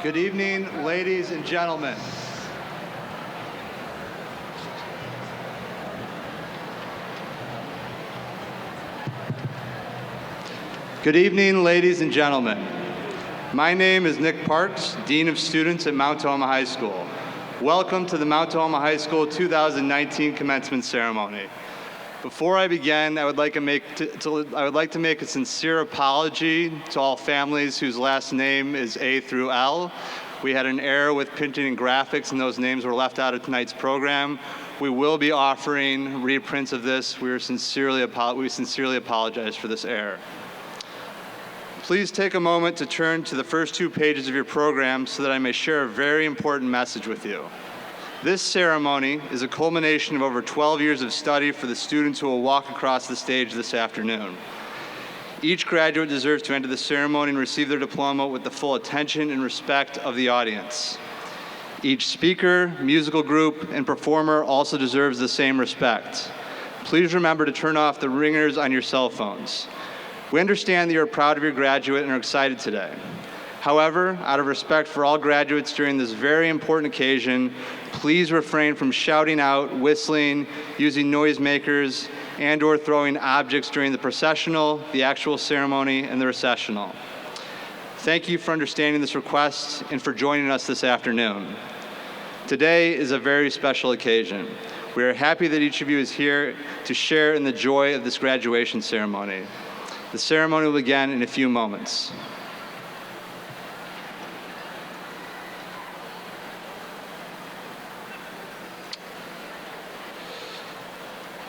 Good evening, ladies and gentlemen. Good evening, ladies and gentlemen. My name is Nick Parks, Dean of Students at Mount Tahoma High School. Welcome to the Mount Tahoma High School 2019 commencement ceremony. Before I begin, I would like to make a sincere apology to all families whose last name is A through L. We had an error with printing and graphics, and those names were left out of tonight's program. We will be offering reprints of this. We sincerely apologize for this error. Please take a moment to turn to the first 2 pages of your program so that I may share a very important message with you. This ceremony is a culmination of over 12 years of study for the students who will walk across the stage this afternoon. Each graduate deserves to enter the ceremony and receive their diploma with the full attention and respect of the audience. Each speaker, musical group, and performer also deserves the same respect. Please remember to turn off the ringers on your cell phones. We understand that you're proud of your graduate and are excited today. However, out of respect for all graduates during this very important occasion, please refrain from shouting out, whistling, using noisemakers, and/or throwing objects during the processional, the actual ceremony, and the recessional. Thank you for understanding this request and for joining us this afternoon. Today is a very special occasion. We are happy that each of you is here to share in the joy of this graduation ceremony. The ceremony will begin in a few moments.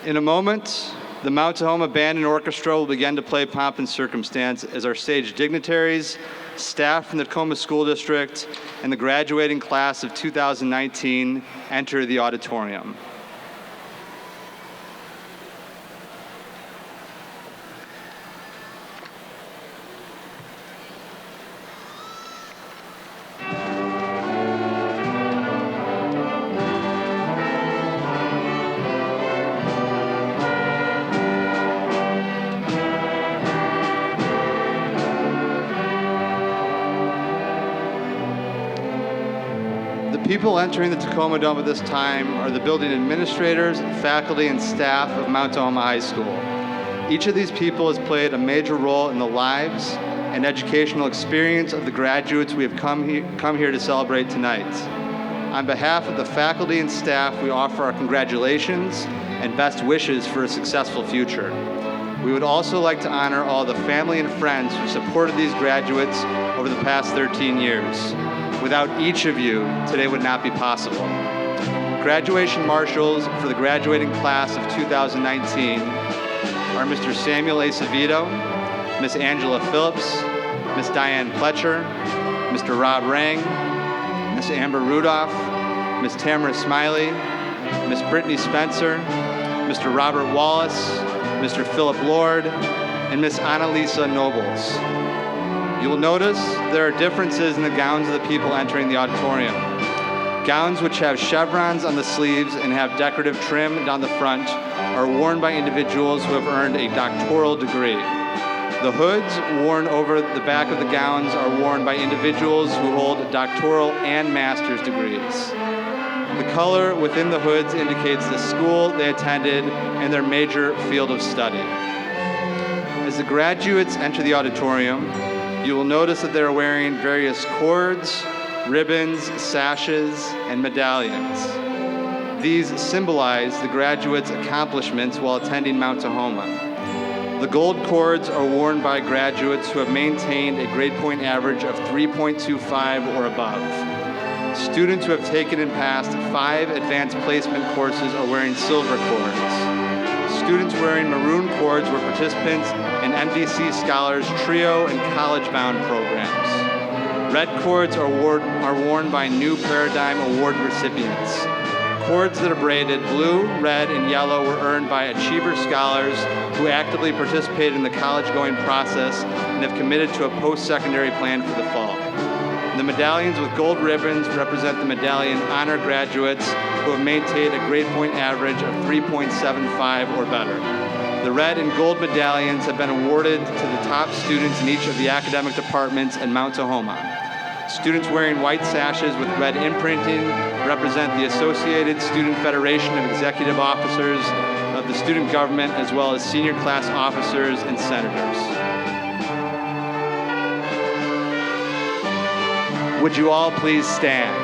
In a moment, the Mount Tahoma Band and Orchestra will begin to play Pomp and Circumstance as our stage dignitaries, staff from the Tacoma School District, and the graduating class of 2019 enter the auditorium. People entering the Tacoma Dome at this time are the building administrators, faculty, and staff of Mount Tahoma High School. Each of these people has played a major role in the lives and educational experience of the graduates we have come here to celebrate tonight. On behalf of the faculty and staff, we offer our congratulations and best wishes for a successful future. We would also like to honor all the family and friends who supported these graduates over the past 13 years. Without each of you, today would not be possible. Graduation marshals for the graduating class of 2019 are Mr. Samuel Acevedo, Miss Angela Phillips, Miss Diane Pletcher, Mr. Rob Rang, Miss Amber Rudolph, Miss Tamara Smiley, Miss Brittany Spencer, Mr. Robert Wallace, Mr. Philip Lord, and Miss Annalisa Nobles. You will notice there are differences in the gowns of the people entering the auditorium. Gowns which have chevrons on the sleeves and have decorative trim down the front are worn by individuals who have earned a doctoral degree. The hoods worn over the back of the gowns are worn by individuals who hold doctoral and master's degrees. The color within the hoods indicates the school they attended and their major field of study. As the graduates enter the auditorium, you will notice that they are wearing various cords, ribbons, sashes, and medallions. These symbolize the graduates' accomplishments while attending Mount Tahoma. The gold cords are worn by graduates who have maintained a grade point average of 3.25 or above. Students who have taken and passed 5 advanced placement courses are wearing silver cords. Students wearing maroon cords were participants in MDC Scholars Trio and College Bound programs. Red cords are worn by New Paradigm Award recipients. Cords that are braided blue, red, and yellow were earned by Achiever Scholars who actively participated in the college-going process and have committed to a post-secondary plan for the fall. The medallions with gold ribbons represent the medallion honor graduates who have maintained a grade point average of 3.75 or better. The red and gold medallions have been awarded to the top students in each of the academic departments at Mount Tahoma. Students wearing white sashes with red imprinting represent the Associated Student Federation of Executive Officers of the student government, as well as senior class officers and senators. Would you all please stand?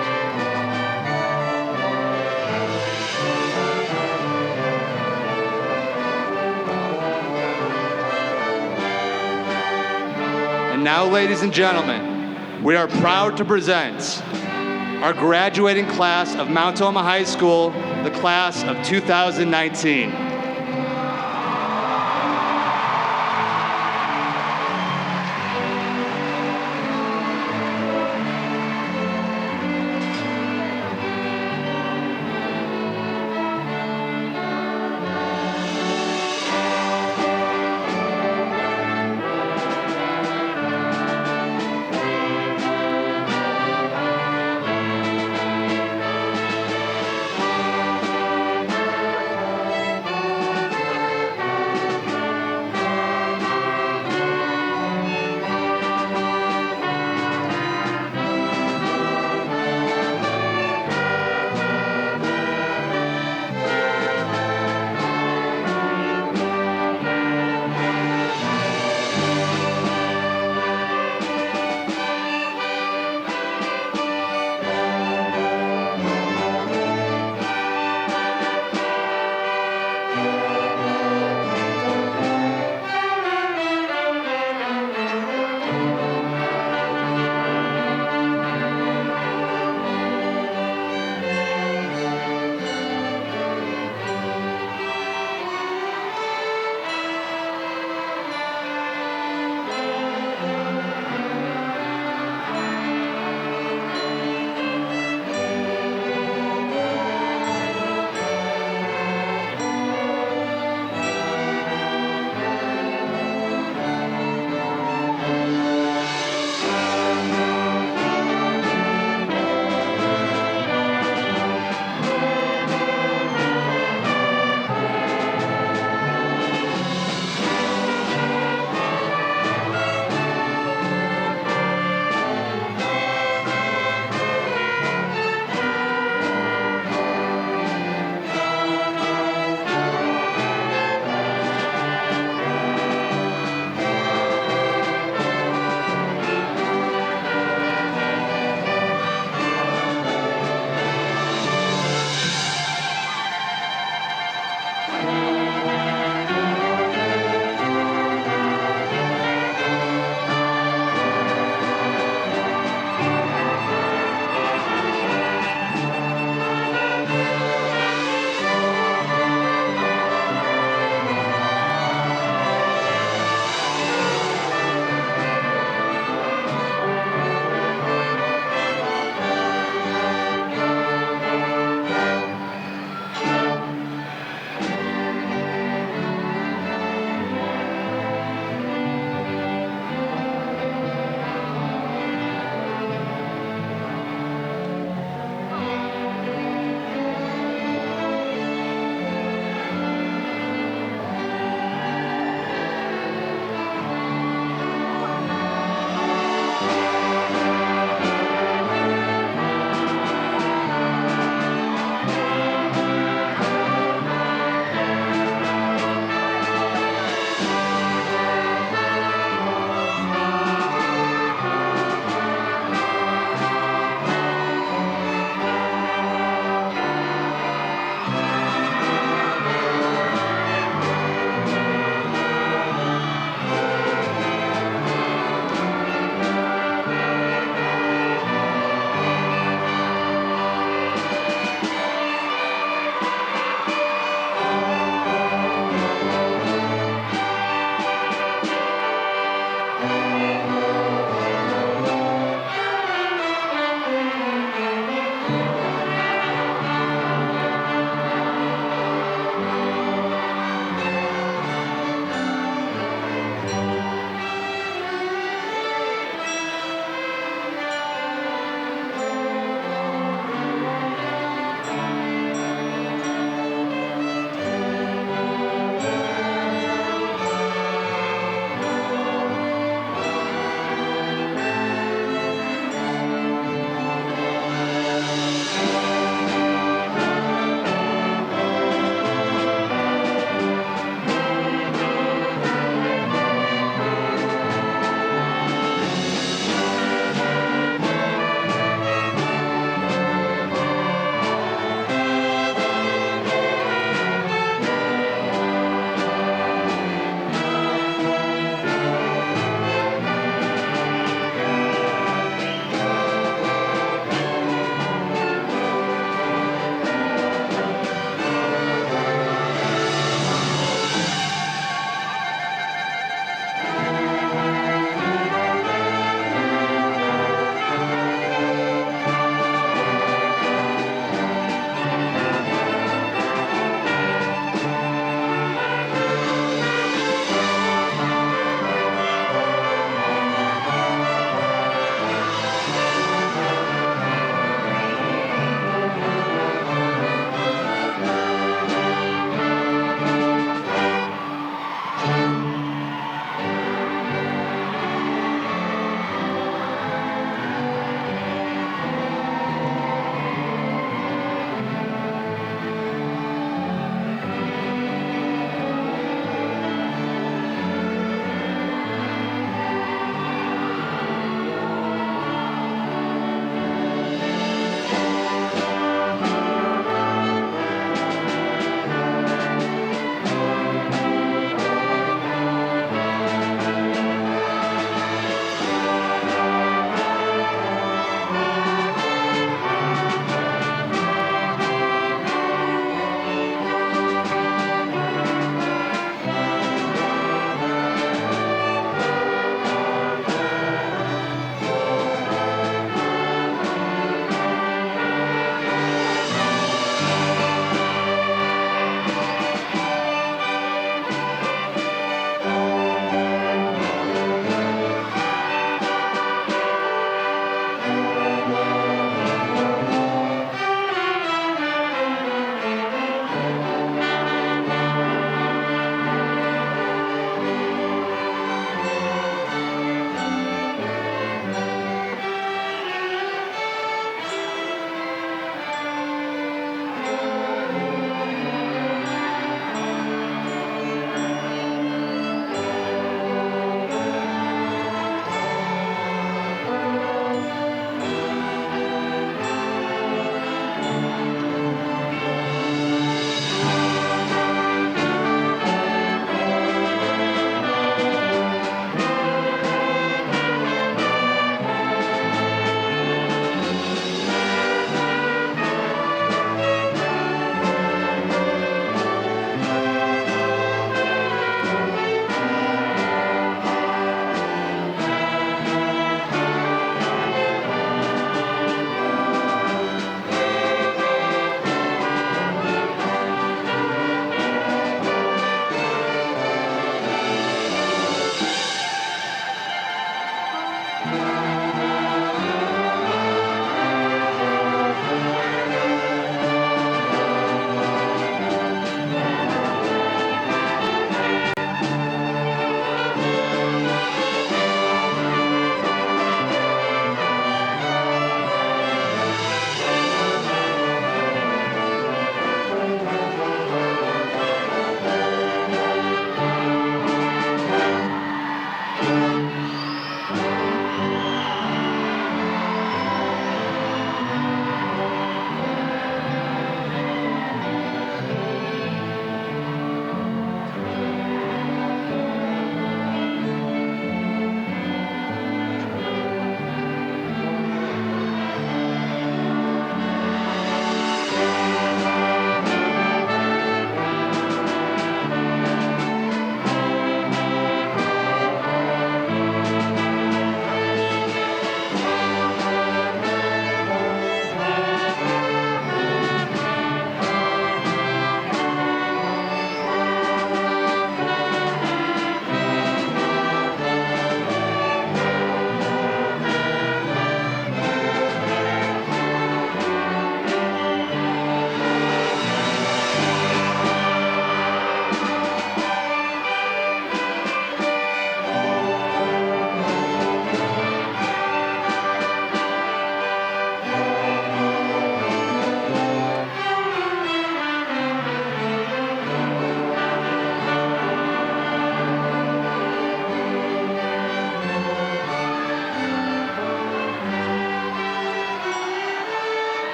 And now, ladies and gentlemen, we are proud to present our graduating class of Mount Tahoma High School, the class of 2019.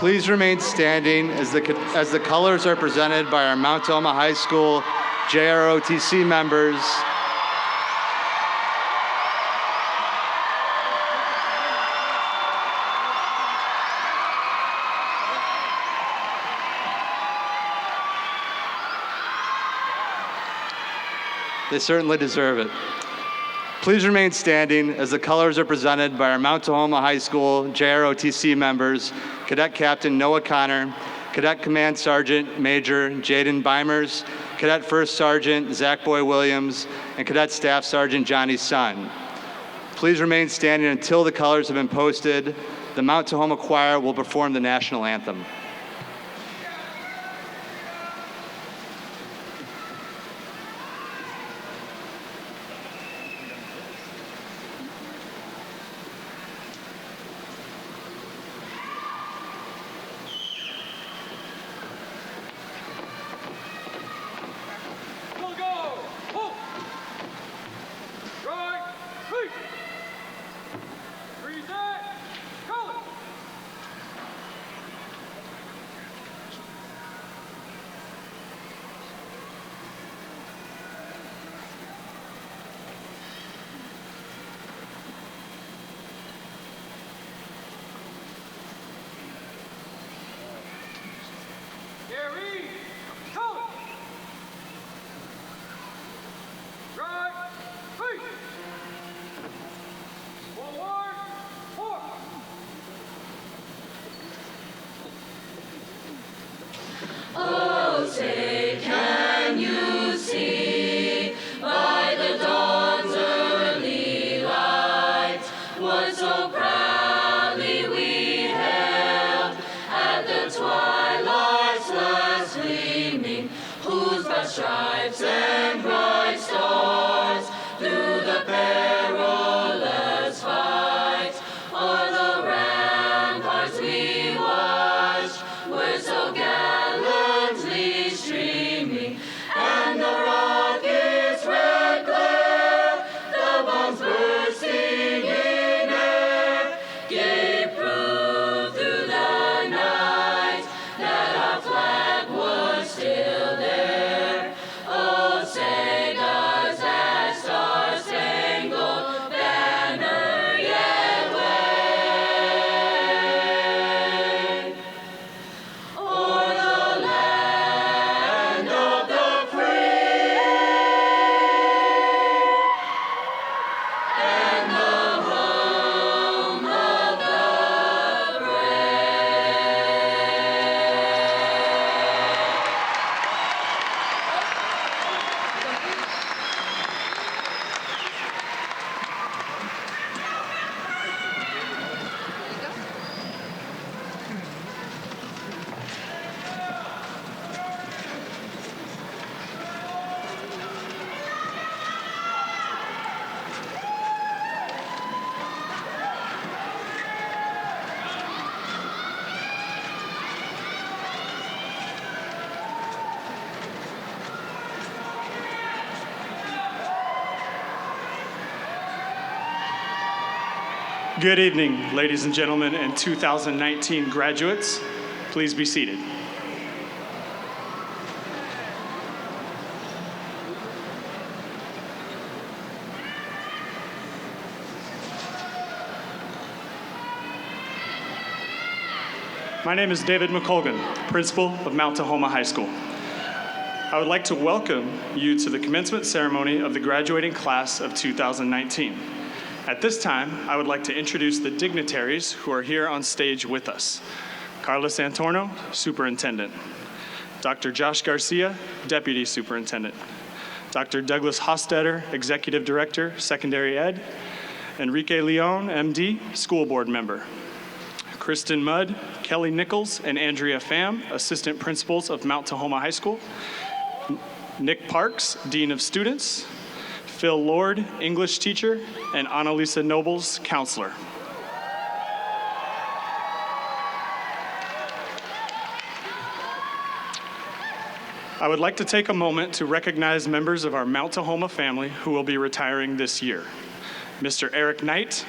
Please remain standing as the colors are presented by our Mount Tahoma High School JROTC members. They certainly deserve it. Please remain standing as the colors are presented by our Mount Tahoma High School JROTC members, Cadet Captain Noah Connor, Cadet Command Sergeant Major Jaden Beimers, Cadet First Sergeant Zach Boy Williams, and Cadet Staff Sergeant Johnny Sun. Please remain standing until the colors have been posted. The Mount Tahoma Choir will perform the national anthem. Stripes and bright stars through the perilous fight, o'er the ramparts we watched were so gallantly streaming, and the rockets' red glare, the bombs bursting in air, gave proof through the night that our flag was still there. Say does that star-spangled banner yet wave o'er the land of the free and the home of the Good evening, ladies and gentlemen, and 2019 graduates. Please be seated. My name is David McColgan, principal of Mount Tahoma High School. I would like to welcome you to the commencement ceremony of the graduating class of 2019. At this time, I would like to introduce the dignitaries who are here on stage with us. Carlos Antorno, Superintendent. Dr. Josh Garcia, Deputy Superintendent. Dr. Douglas Hostetter, Executive Director, Secondary Ed. Enrique Leon, MD, School Board Member. Kristen Mudd, Kelly Nichols, and Andrea Pham, Assistant Principals of Mount Tahoma High School. Nick Parks, Dean of Students. Phil Lord, English teacher, and Annalisa Nobles, counselor. I would like to take a moment to recognize members of our Mount Tahoma family who will be retiring this year. Mr. Eric Knight,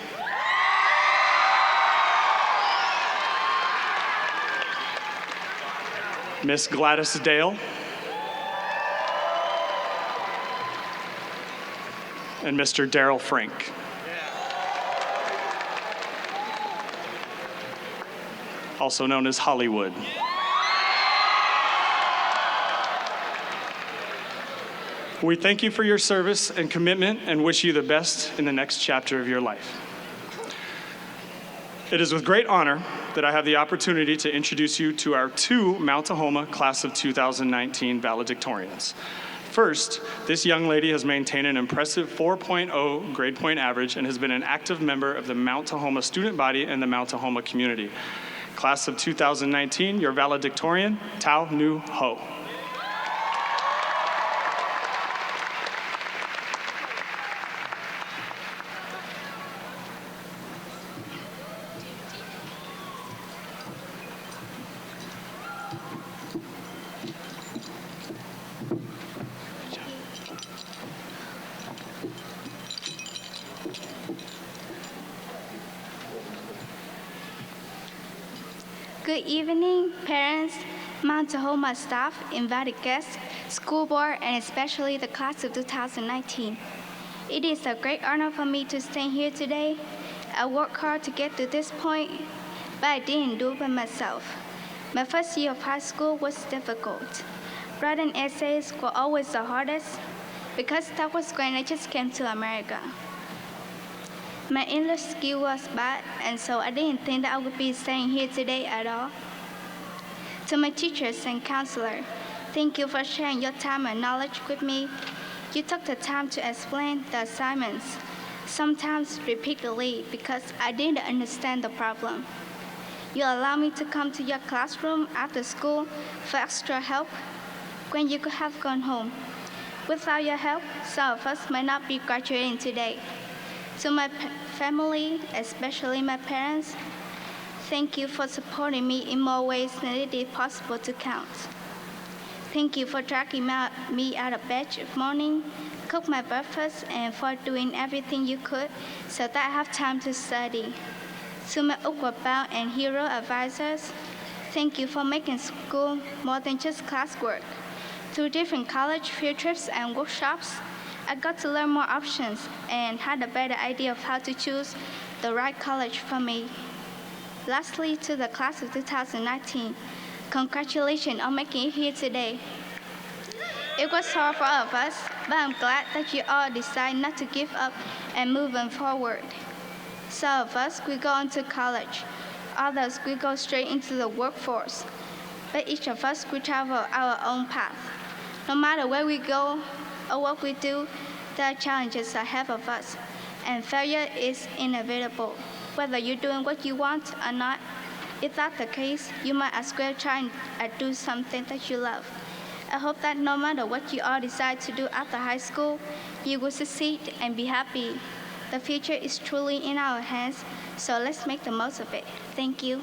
Miss Gladys Dale, and Mr. Daryl Frank. Also known as Hollywood. We thank you for your service and commitment and wish you the best in the next chapter of your life. It is with great honor that I have the opportunity to introduce you to our two Mount Tahoma Class of 2019 valedictorians. First, this young lady has maintained an impressive 4.0 grade point average and has been an active member of the Mount Tahoma student body and the Mount Tahoma community. Class of 2019, your valedictorian, Tao Nu Ho. Good evening, parents, Mount Tahoma staff, invited guests, school board, and especially the class of 2019. It is a great honor for me to stand here today. I worked hard to get to this point, but I didn't do it by myself. My first year of high school was difficult. Writing essays were always the hardest because that was when I just came to America. My English skill was bad, and so I didn't think that I would be staying here today at all. To my teachers and counselor, thank you for sharing your time and knowledge with me. You took the time to explain the assignments, sometimes repeatedly because I didn't understand the problem. You allowed me to come to your classroom after school for extra help when you could have gone home. Without your help, some of us might not be graduating today. To my family, especially my parents, thank you for supporting me in more ways than it is possible to count. Thank you for dragging me out of bed each morning, cook my breakfast, and for doing everything you could so that I have time to study. To my Upward Bound and Hero advisors, thank you for making school more than just classwork. Through different college field trips and workshops, I got to learn more options and had a better idea of how to choose the right college for me. Lastly, to the class of 2019, congratulations on making it here today. It was hard for all of us, but I'm glad that you all decided not to give up and moving forward. Some of us will go on to college, others will go straight into the workforce, but each of us will travel our own path. No matter where we go or what we do, there are challenges ahead of us, and failure is inevitable, whether you're doing what you want or not. If that's the case, you might as well try and do something that you love. I hope that no matter what you all decide to do after high school, you will succeed and be happy. The future is truly in our hands, so let's make the most of it. Thank you.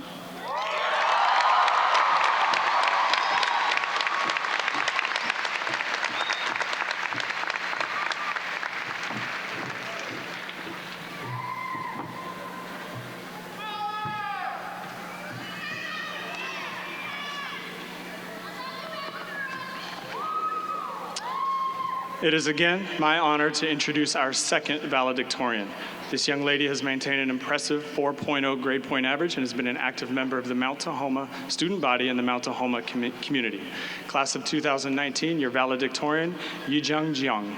It is again my honor to introduce our second valedictorian. This young lady has maintained an impressive 4.0 grade point average and has been an active member of the Mount Tahoma student body and the Mount Tahoma community. Class of 2019, your valedictorian, Yijung Jiang.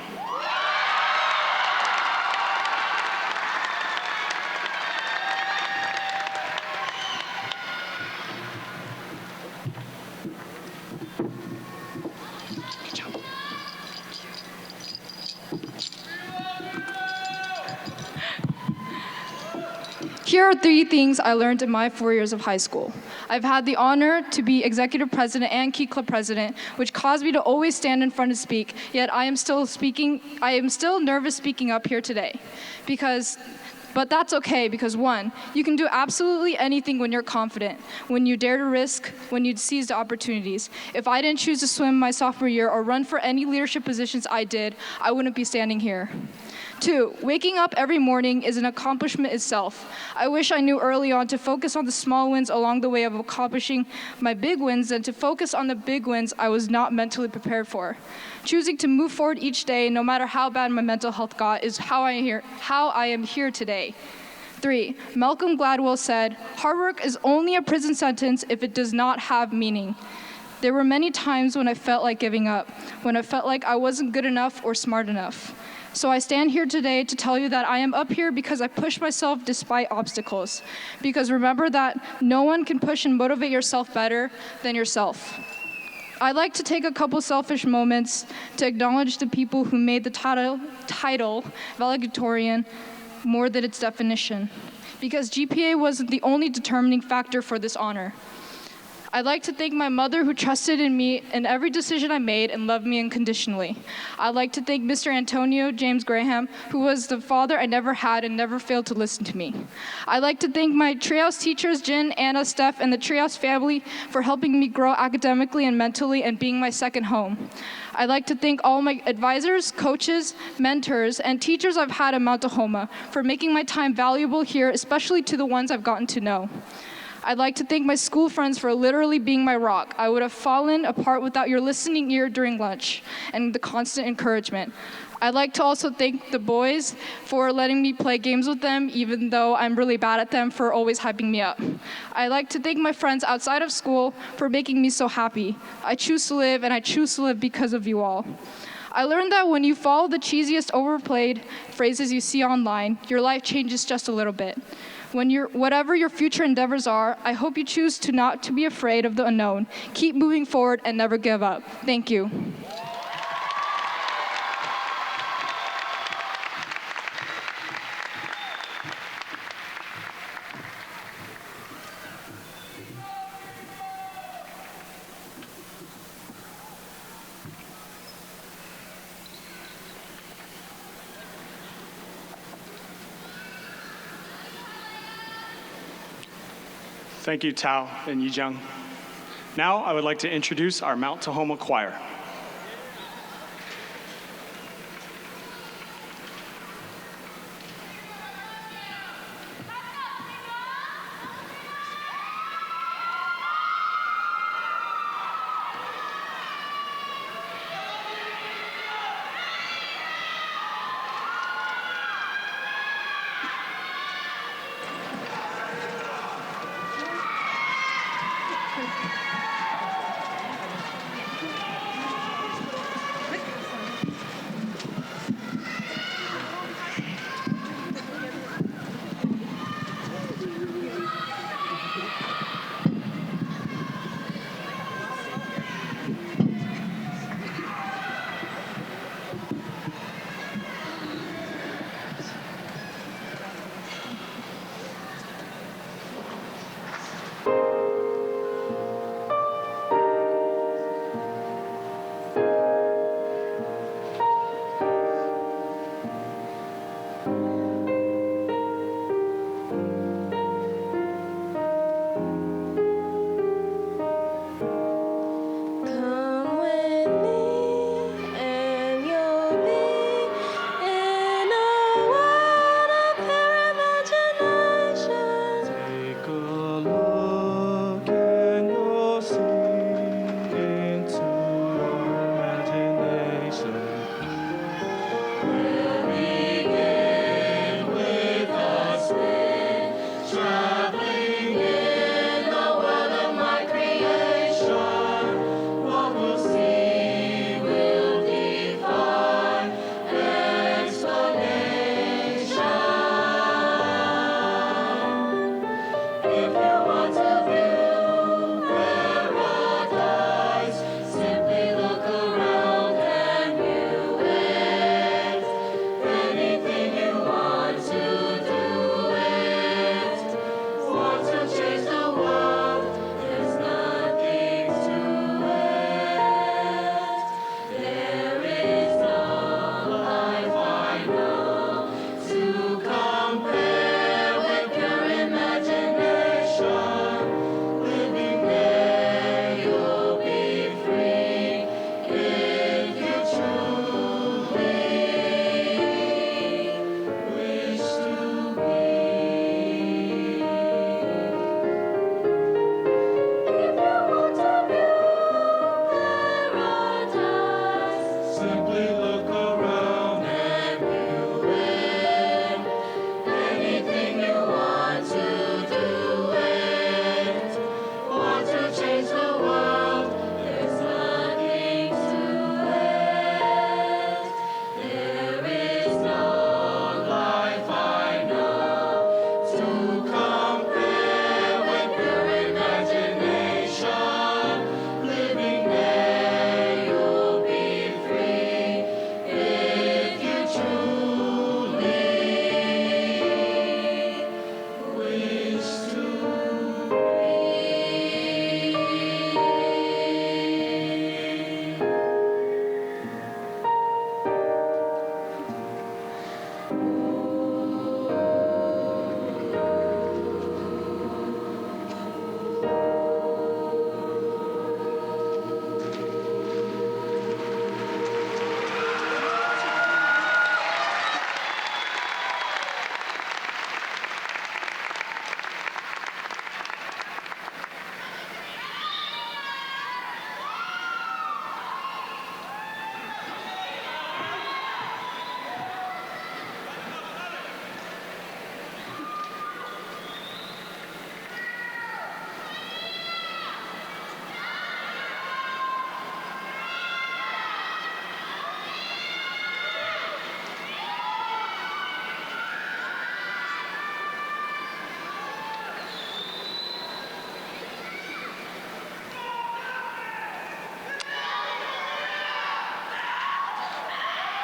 Here are 3 things I learned in my 4 years of high school. I've had the honor to be executive president and Key Club president, which caused me to always stand in front and speak, yet I am still nervous speaking up here today. But that's okay because 1, you can do absolutely anything when you're confident, when you dare to risk, when you seize the opportunities. If I didn't choose to swim my sophomore year or run for any leadership positions I did, I wouldn't be standing here. 2, waking up every morning is an accomplishment itself. I wish I knew early on to focus on the small wins along the way of accomplishing my big wins than to focus on the big wins I was not mentally prepared for. Choosing to move forward each day, no matter how bad my mental health got, is how I am here today. 3, Malcolm Gladwell said, "Hard work is only a prison sentence if it does not have meaning." There were many times when I felt like giving up, when I felt like I wasn't good enough or smart enough. So I stand here today to tell you that I am up here because I pushed myself despite obstacles. Because remember that no one can push and motivate yourself better than yourself. I'd like to take a couple selfish moments to acknowledge the people who made the title valedictorian more than its definition, because GPA wasn't the only determining factor for this honor. I'd like to thank my mother who trusted in me in every decision I made and loved me unconditionally. I'd like to thank Mr. Antonio James Graham, who was the father I never had and never failed to listen to me. I'd like to thank my Treehouse teachers, Jen, Anna, Steph, and the Treehouse family for helping me grow academically and mentally and being my second home. I'd like to thank all my advisors, coaches, mentors, and teachers I've had at Mount Tahoma for making my time valuable here, especially to the ones I've gotten to know. I'd like to thank my school friends for literally being my rock. I would have fallen apart without your listening ear during lunch and the constant encouragement. I'd like to also thank the boys for letting me play games with them, even though I'm really bad at them, for always hyping me up. I'd like to thank my friends outside of school for making me so happy. I choose to live, and I choose to live because of you all. I learned that when you follow the cheesiest overplayed phrases you see online, your life changes just a little bit. Whatever your future endeavors are, I hope you choose to not to be afraid of the unknown. Keep moving forward and never give up. Thank you. Thank you, Tao and Yijung. Now I would like to introduce our Mount Tahoma Choir.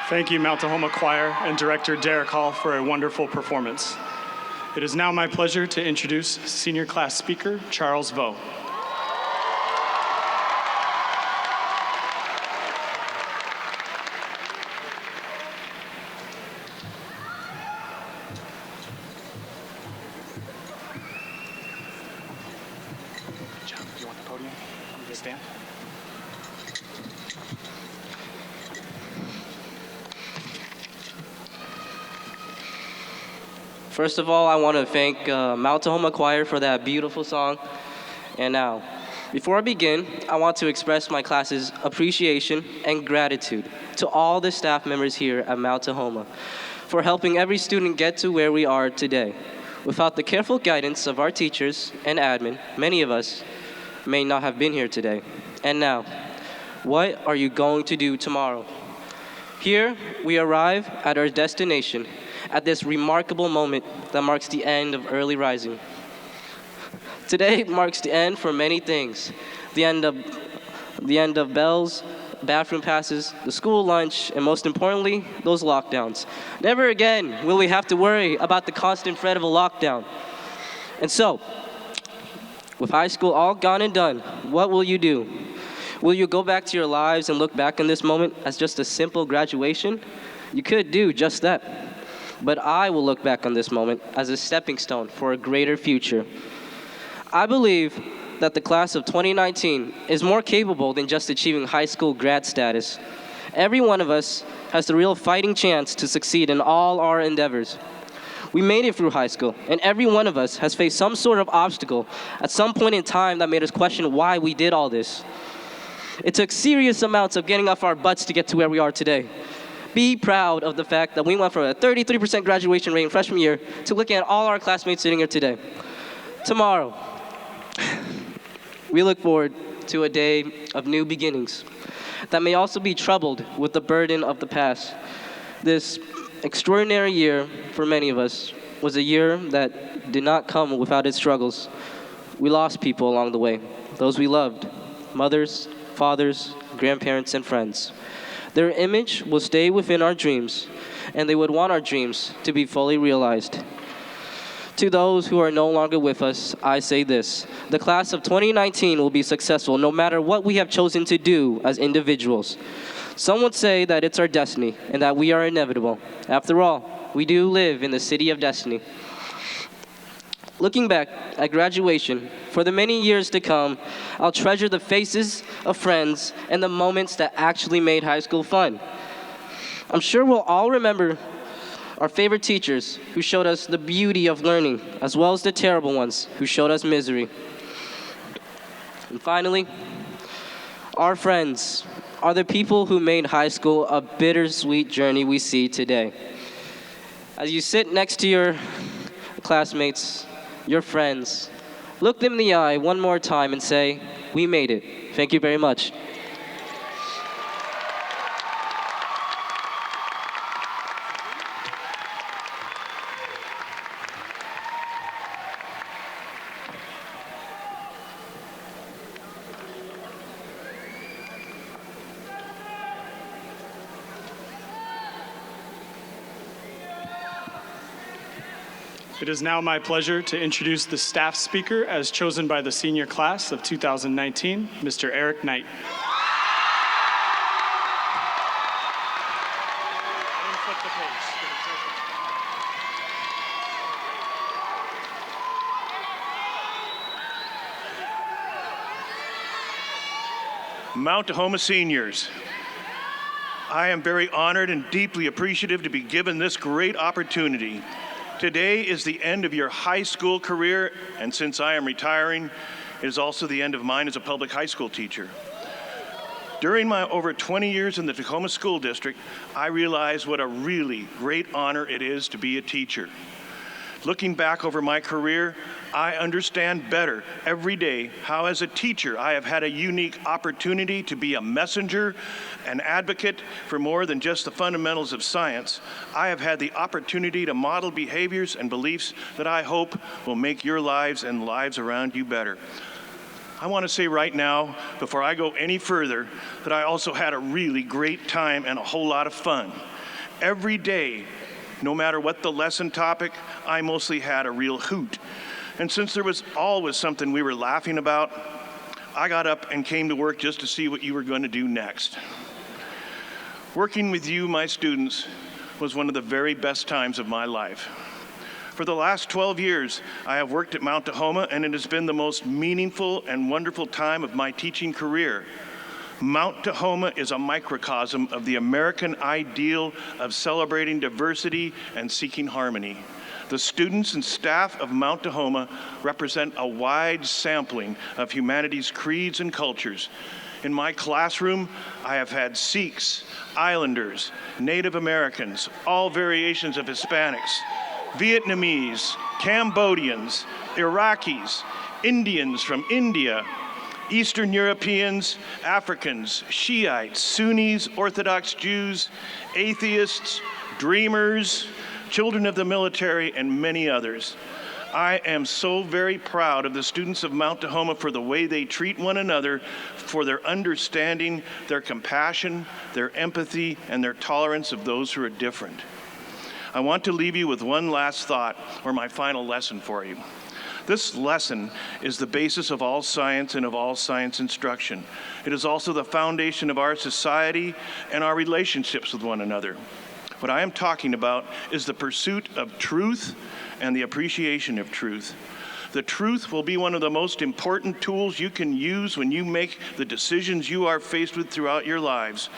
Thank you, Mount Tahoma Choir and Director Derek Hall, for a wonderful performance. It is now my pleasure to introduce senior class speaker, Charles Vo. John, do you want the podium? You just stand. First of all, I want to thank Mount Tahoma Choir for that beautiful song. And now, before I begin, I want to express my class's appreciation and gratitude to all the staff members here at Mount Tahoma for helping every student get to where we are today. Without the careful guidance of our teachers and admin, many of us may not have been here today. And now, what are you going to do tomorrow? Here, we arrive at our destination at this remarkable moment that marks the end of early rising. Today marks the end for many things. The end of bells, bathroom passes, the school lunch, and most importantly, those lockdowns. Never again will we have to worry about the constant threat of a lockdown. And so, with high school all gone and done, what will you do? Will you go back to your lives and look back on this moment as just a simple graduation? You could do just that. But I will look back on this moment as a stepping stone for a greater future. I believe that the class of 2019 is more capable than just achieving high school grad status. Every one of us has the real fighting chance to succeed in all our endeavors. We made it through high school, and every one of us has faced some sort of obstacle at some point in time that made us question why we did all this. It took serious amounts of getting off our butts to get to where we are today. Be proud of the fact that we went from a 33% graduation rate in freshman year to looking at all our classmates sitting here today. Tomorrow, we look forward to a day of new beginnings that may also be troubled with the burden of the past. This extraordinary year for many of us was a year that did not come without its struggles. We lost people along the way, those we loved, mothers, fathers, grandparents, and friends. Their image will stay within our dreams, and they would want our dreams to be fully realized. To those who are no longer with us, I say this: the class of 2019 will be successful no matter what we have chosen to do as individuals. Some would say that it's our destiny and that we are inevitable. After all, we do live in the city of destiny. Looking back at graduation, for the many years to come, I'll treasure the faces of friends and the moments that actually made high school fun. I'm sure we'll all remember our favorite teachers who showed us the beauty of learning, as well as the terrible ones who showed us misery. And finally, our friends are the people who made high school a bittersweet journey we see today. As you sit next to your classmates, your friends, look them in the eye one more time and say, "We made it." Thank you very much. It is now my pleasure to introduce the staff speaker as chosen by the senior class of 2019, Mr. Eric Knight. Mount Tahoma seniors, I am very honored and deeply appreciative to be given this great opportunity. Today is the end of your high school career, and since I am retiring, it is also the end of mine as a public high school teacher. During my over 20 years in the Tacoma School District, I realized what a really great honor it is to be a teacher. Looking back over my career, I understand better every day how as a teacher I have had a unique opportunity to be a messenger, an advocate for more than just the fundamentals of science. I have had the opportunity to model behaviors and beliefs that I hope will make your lives and lives around you better. I want to say right now, before I go any further, that I also had a really great time and a whole lot of fun. Every day, no matter what the lesson topic, I mostly had a real hoot. And since there was always something we were laughing about, I got up and came to work just to see what you were going to do next. Working with you, my students, was one of the very best times of my life. For the last 12 years, I have worked at Mount Tahoma, and it has been the most meaningful and wonderful time of my teaching career. Mount Tahoma is a microcosm of the American ideal of celebrating diversity and seeking harmony. The students and staff of Mount Tahoma represent a wide sampling of humanity's creeds and cultures. In my classroom, I have had Sikhs, Islanders, Native Americans, all variations of Hispanics, Vietnamese, Cambodians, Iraqis, Indians from India, Eastern Europeans, Africans, Shiites, Sunnis, Orthodox Jews, atheists, dreamers, children of the military, and many others. I am so very proud of the students of Mount Tahoma for the way they treat one another, for their understanding, their compassion, their empathy, and their tolerance of those who are different. I want to leave you with one last thought, or my final lesson for you. This lesson is the basis of all science and of all science instruction. It is also the foundation of our society and our relationships with one another. What I am talking about is the pursuit of truth and the appreciation of truth. The truth will be one of the most important tools you can use when you make the decisions you are faced with throughout your lives.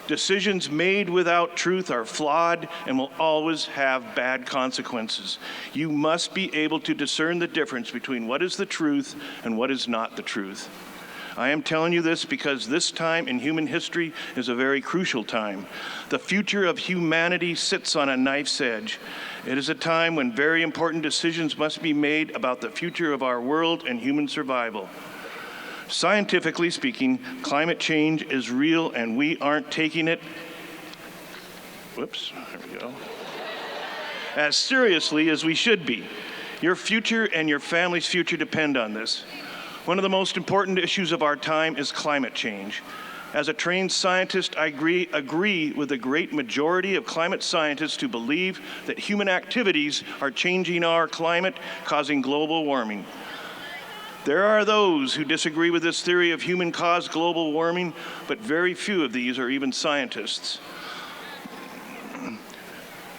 Decisions made without truth are flawed and will always have bad consequences. You must be able to discern the difference between what is the truth and what is not the truth. I am telling you this because this time in human history is a very crucial time. The future of humanity sits on a knife's edge. It is a time when very important decisions must be made about the future of our world and human survival. Scientifically speaking, climate change is real and we aren't taking it, there we go, as seriously as we should be. Your future and your family's future depend on this. One of the most important issues of our time is climate change. As a trained scientist, I agree with the great majority of climate scientists who believe that human activities are changing our climate, causing global warming. There are those who disagree with this theory of human-caused global warming, but very few of these are even scientists.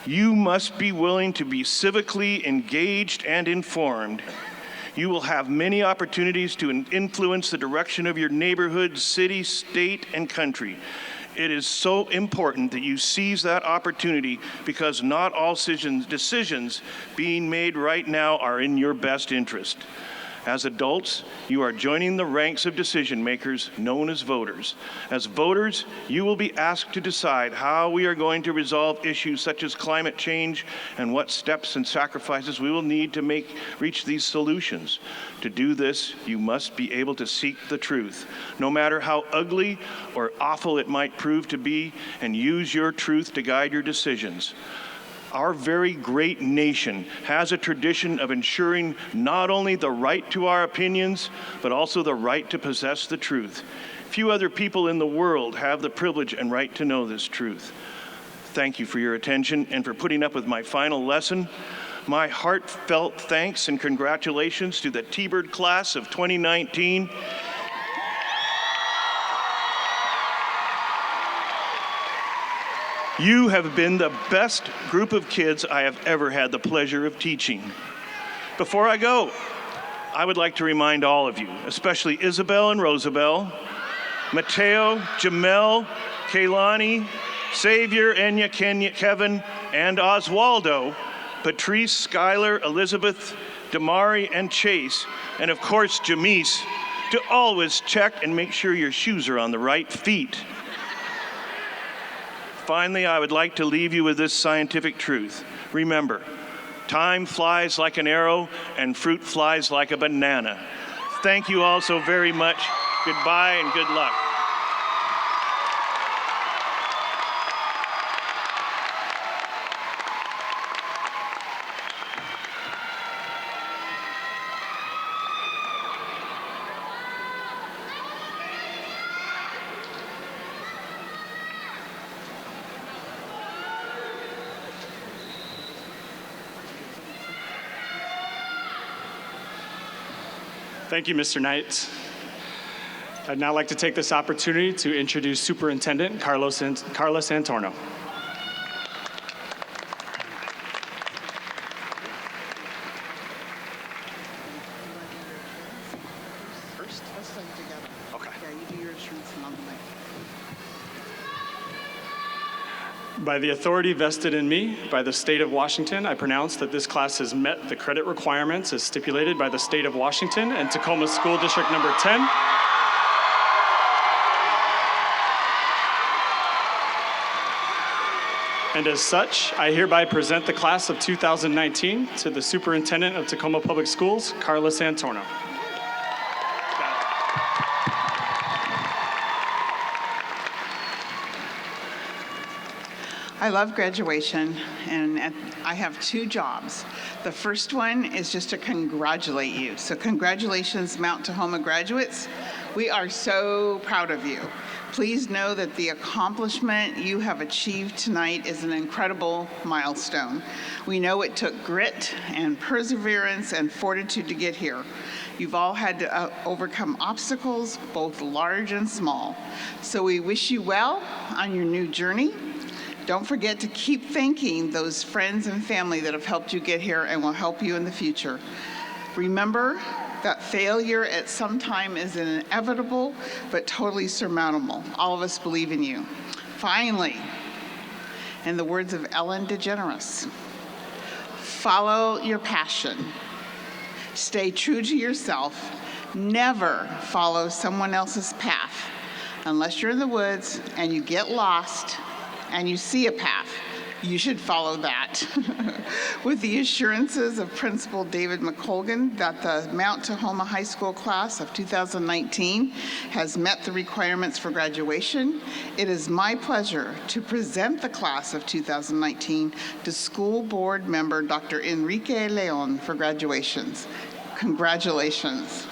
You must be willing to be civically engaged and informed. You will have many opportunities to influence the direction of your neighborhood, city, state, and country. It is so important that you seize that opportunity because not all decisions being made right now are in your best interest. As adults, you are joining the ranks of decision makers known as voters. As voters, you will be asked to decide how we are going to resolve issues such as climate change and what steps and sacrifices we will need to reach these solutions. To do this, you must be able to seek the truth, no matter how ugly or awful it might prove to be, and use your truth to guide your decisions. Our very great nation has a tradition of ensuring not only the right to our opinions, but also the right to possess the truth. Few other people in the world have the privilege and right to know this truth. Thank you for your attention and for putting up with my final lesson. My heartfelt thanks and congratulations to the T-Bird class of 2019. You have been the best group of kids I have ever had the pleasure of teaching. Before I go, I would like to remind all of you, especially Isabel and Rosabel, Mateo, Jamel, Kaylani, Xavier, Enya, Kenya, Kevin, and Oswaldo, Patrice, Skylar, Elizabeth, Damari, and Chase, and of course Jamise, to always check and make sure your shoes are on the right feet. Finally, I would like to leave you with this scientific truth. Remember, time flies like an arrow and fruit flies like a banana. Thank you all so very much. Goodbye and good luck. Thank you, Mr. Knight. I'd now like to take this opportunity to introduce Superintendent Carlos Antorno. First, let's study together. Okay. Yeah, you do yours first and I'll do mine. By the authority vested in me by the state of Washington, I pronounce that this class has met the credit requirements as stipulated by the state of Washington and Tacoma School District number 10. And as such, I hereby present the class of 2019 to the Superintendent of Tacoma Public Schools, Carlos Antorno. I love graduation, and I have two jobs. The first one is just to congratulate you. So congratulations, Mount Tahoma graduates. We are so proud of you. Please know that the accomplishment you have achieved tonight is an incredible milestone. We know it took grit and perseverance and fortitude to get here. You've all had to overcome obstacles, both large and small. So we wish you well on your new journey. Don't forget to keep thanking those friends and family that have helped you get here and will help you in the future. Remember that failure at some time is inevitable, but totally surmountable. All of us believe in you. Finally, in the words of Ellen DeGeneres, follow your passion. Stay true to yourself. Never follow someone else's path. Unless you're in the woods and you get lost and you see a path, you should follow that. With the assurances of Principal David McColgan that the Mount Tahoma High School class of 2019 has met the requirements for graduation, it is my pleasure to present the class of 2019 to School Board Member Dr. Enrique Leon for graduations. Congratulations.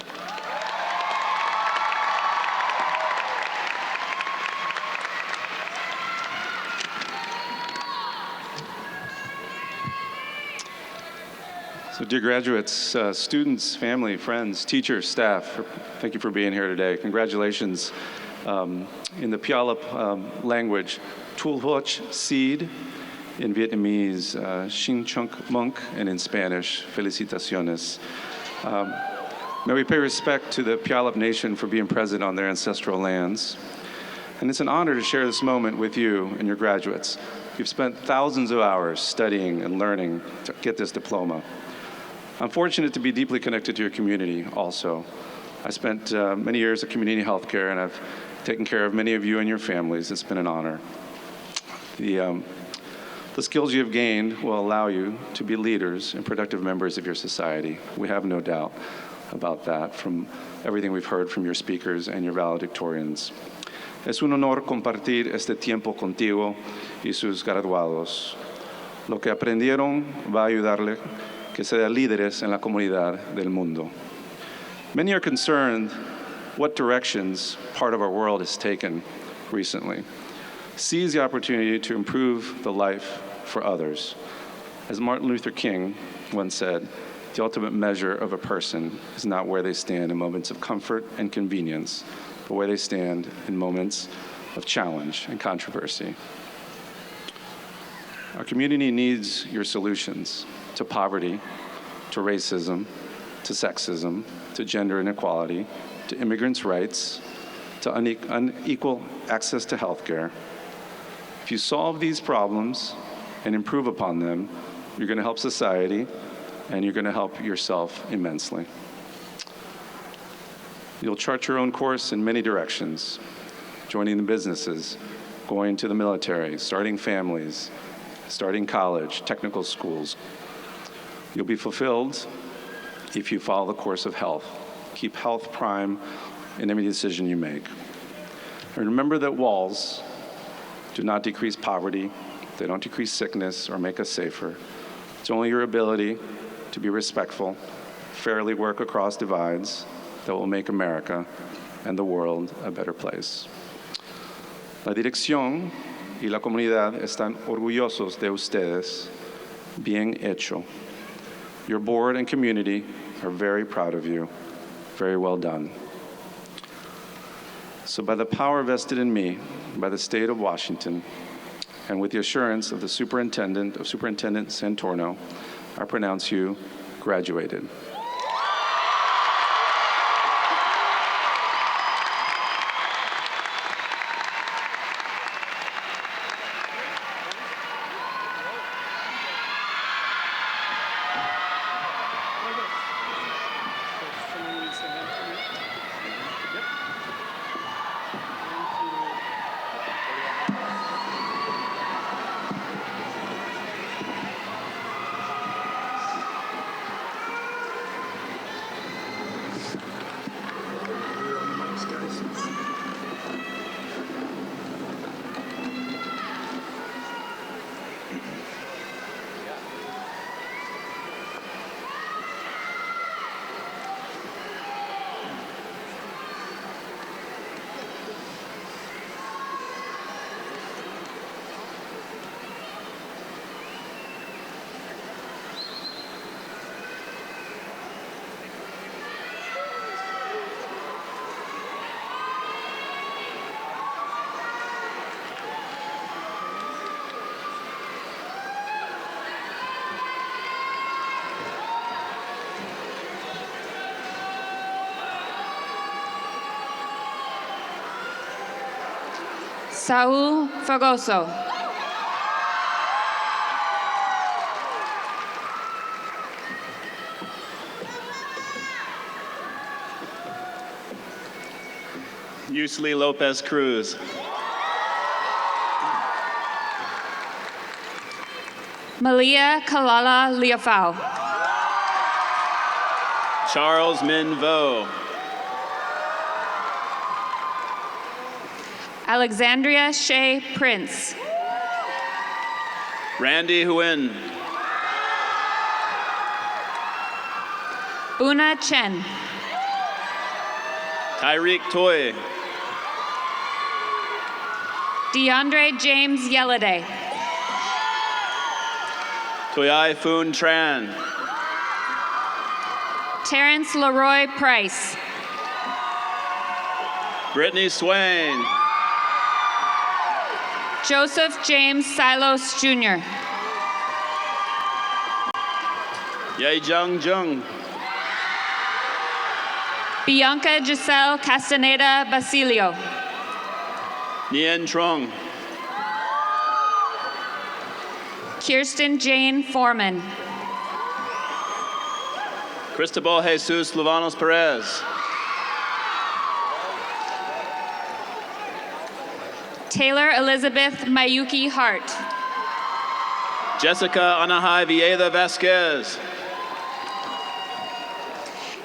So dear graduates, students, family, friends, teachers, staff, thank you for being here today. Congratulations. In the Puyallup language, Tul Hoch Seed, in Vietnamese, Xin Chunk Munk, and in Spanish, Felicitaciones. May we pay respect to the Puyallup Nation for being present on their ancestral lands. And it's an honor to share this moment with you and your graduates. You've spent thousands of hours studying and learning to get this diploma. I'm fortunate to be deeply connected to your community also. I spent many years at community healthcare, and I've taken care of many of you and your families. It's been an honor. The skills you have gained will allow you to be leaders and productive members of your society. We have no doubt about that from everything we've heard from your speakers and your valedictorians. Es un honor compartir este tiempo contigo y sus graduados. Lo que aprendieron va a ayudarle que sean líderes en la comunidad del mundo. Many are concerned what directions part of our world has taken recently. Seize the opportunity to improve the life for others. As Martin Luther King once said, the ultimate measure of a person is not where they stand in moments of comfort and convenience, but where they stand in moments of challenge and controversy. Our community needs your solutions to poverty, to racism, to sexism, to gender inequality, to immigrants' rights, to unequal access to health care. If you solve these problems and improve upon them, you're going to help society and you're going to help yourself immensely. You'll chart your own course in many directions, joining the businesses, going to the military, starting families, starting college, technical schools. You'll be fulfilled if you follow the course of health. Keep health prime in every decision you make. And remember that walls do not decrease poverty, they don't decrease sickness or make us safer. It's only your ability to be respectful, fairly work across divides that will make America and the world a better place. La dirección y la comunidad están orgullosos de ustedes. Bien hecho. Your board and community are very proud of you. Very well done. So by the power vested in me by the state of Washington, and with the assurance of the Superintendent Santorno, I pronounce you graduated. Saul Fragoso. Yusli Lopez Cruz. Malia Kalala Liafau. Charles Min Vo. Alexandria Shea Prince. Randy Huyen. Una Chen. Tyreek Toy. DeAndre James Yeladay. Toyai Foon Tran. Terrence Leroy Price. Brittany Swain. Joseph James Silos Jr. Ye Jung Jung. Bianca Giselle Castaneda Basilio. Nien Trong. Kirsten Jane Foreman. Cristobal Jesus Luvanos Perez. Taylor Elizabeth Mayuki Hart. Jessica Anahai Vieda Vasquez.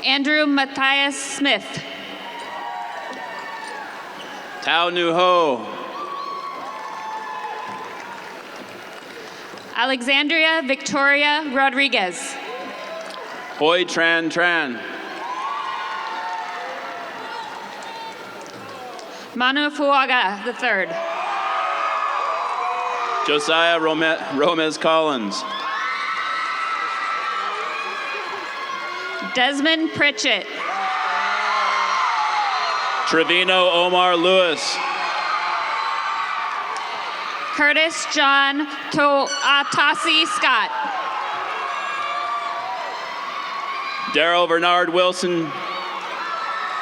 Andrew Matthias Smith. Tao Nu Ho. Alexandria Victoria Rodriguez. Hoi Tran Tran. Manu Fuaga III. Josiah Romez Collins. Desmond Pritchett. Trevino Omar Lewis. Curtis John Atasi Scott. Daryl Bernard Wilson.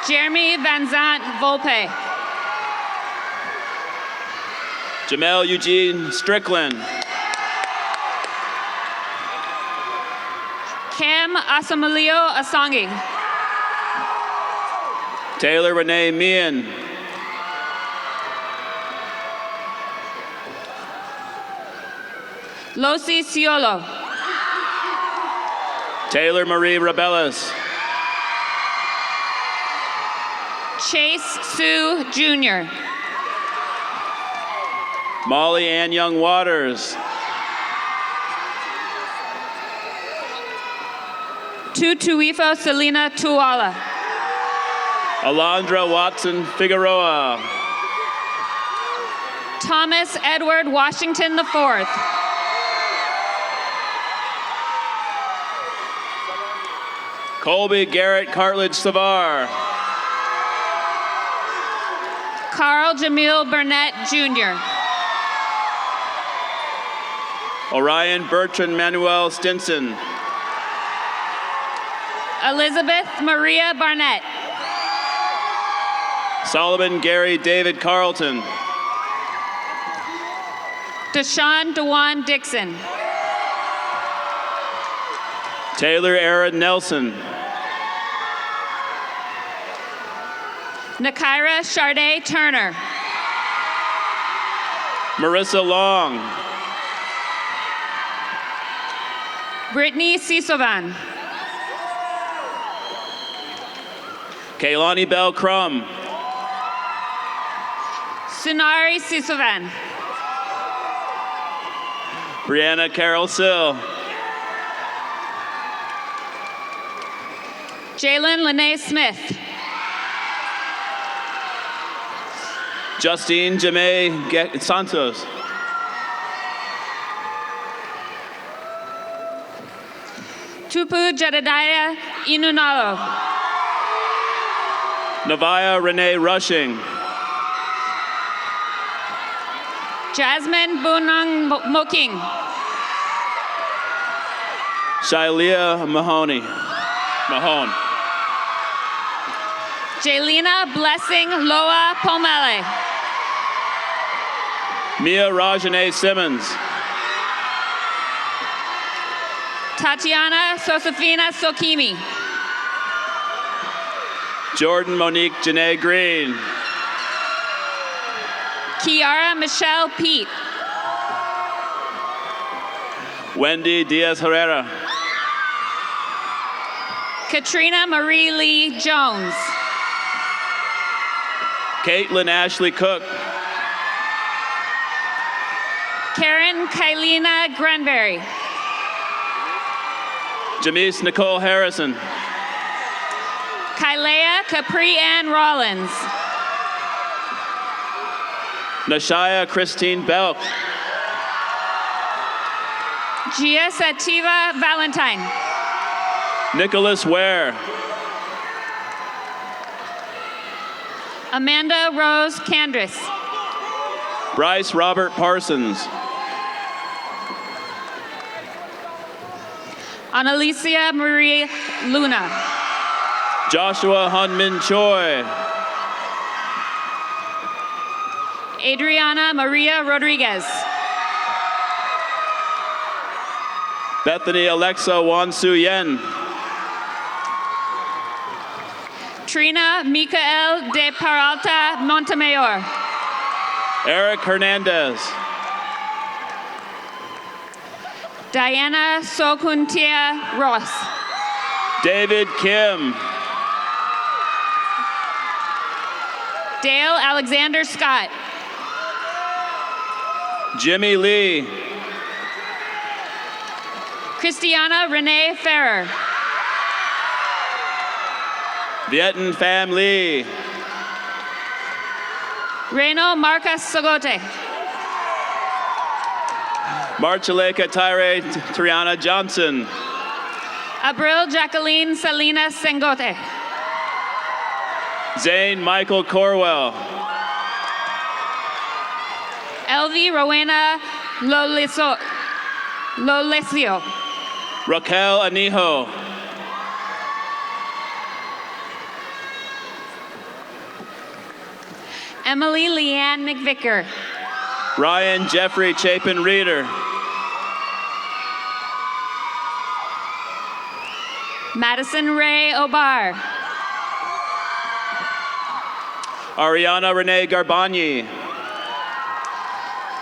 Jeremy Van Zant Volpe. Jamel Eugene Strickland. Cam Asamalio Asangi. Taylor Renee Meehan. Losi Ciolo. Taylor Marie Rebellis. Chase Sue Jr. Molly Ann Young Waters. Tutuifo Selena Tuala. Alondra Watson Figueroa. Thomas Edward Washington IV. Colby Garrett Cartledge Savar. Carl Jamil Burnett, Jr. Orion Bertrand Manuel Stinson. Elizabeth Maria Barnett. Solomon Gary David Carlton. Deshaun Dewan Dixon. Taylor Aaron Nelson. Nakaira Charday Turner. Marissa Long. Brittany Sisovan. Kaylani Bell Crum. Sunari Sisovan. Brianna Carol Sill. Jalen Lene Smith. Justine Jamae Santos. Tupu Jedediah Inunalo. Navaya Renee Rushing. Jasmine Bunang Moking. Shailia Mahoney. Mahone. Jaylina Blessing Loa Pomele. Mia Rajane Simmons. Tatiana Sosefina Sokimi. Jordan Monique Janae Green. Kiara Michelle Pete. Wendy Diaz Herrera. Katrina Marie Lee Jones. Caitlin Ashley Cook. Karen Kylina Granberry. Jamise Nicole Harrison. Kylea Capri Ann Rollins. Nashaya Christine Belk. Gia Sativa Valentine. Nicholas Ware. Amanda Rose Candris. Bryce Robert Parsons. Annalicia Marie Luna. Joshua Hunmin Choi. Adriana Maria Rodriguez. Bethany Alexa Wansu Yen. Trina Micael de Peralta Montemayor. Eric Hernandez. Diana Sokuntia Ross. David Kim. Dale Alexander Scott. Jimmy Lee. Christiana Renee Ferrer. Vietin Pham Lee. Reno Marcus Sogote. Marchaleka Tyre Triana Johnson. Abril Jacqueline Salina Sengote. Zane Michael Corwell. Elvie Rowena Lolesio. Raquel Anijo. Emily Leanne McVicker. Ryan Jeffrey Chapin Reeder. Madison Ray Obar. Ariana Renee Garbani.